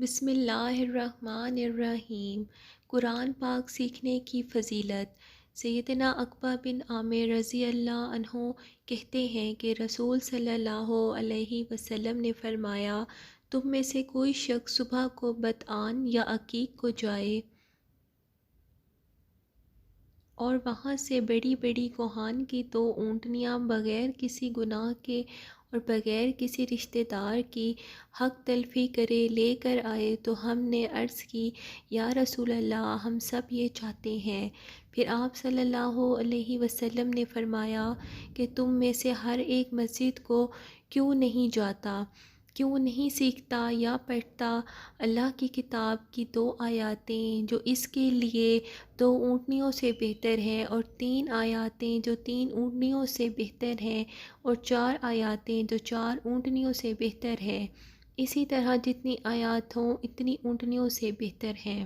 بسم اللہ الرحمن الرحیم۔ قرآن پاک سیکھنے کی فضیلت۔ سیدنا عقبہ بن عامر رضی اللہ عنہ کہتے ہیں کہ رسول صلی اللہ علیہ وسلم نے فرمایا، تم میں سے کوئی شخص صبح کو بطعان یا عقیق کو جائے اور وہاں سے بڑی بڑی کوہان کی دو اونٹنیاں بغیر کسی گناہ کے اور بغیر کسی رشتہ دار کی حق تلفی کرے لے کر آئے، تو ہم نے عرض کی، یا رسول اللہ، ہم سب یہ چاہتے ہیں۔ پھر آپ صلی اللہ علیہ وسلم نے فرمایا کہ تم میں سے ہر ایک مسجد کو کیوں نہیں جاتا، کیوں نہیں سیکھتا یا پڑھتا اللہ کی کتاب کی دو آیاتیں جو اس کے لیے دو اونٹنیوں سے بہتر ہیں، اور تین آیاتیں جو تین اونٹنیوں سے بہتر ہیں، اور چار آیاتیں جو چار اونٹنیوں سے بہتر ہیں، اسی طرح جتنی آیات ہوں اتنی اونٹنیوں سے بہتر ہیں۔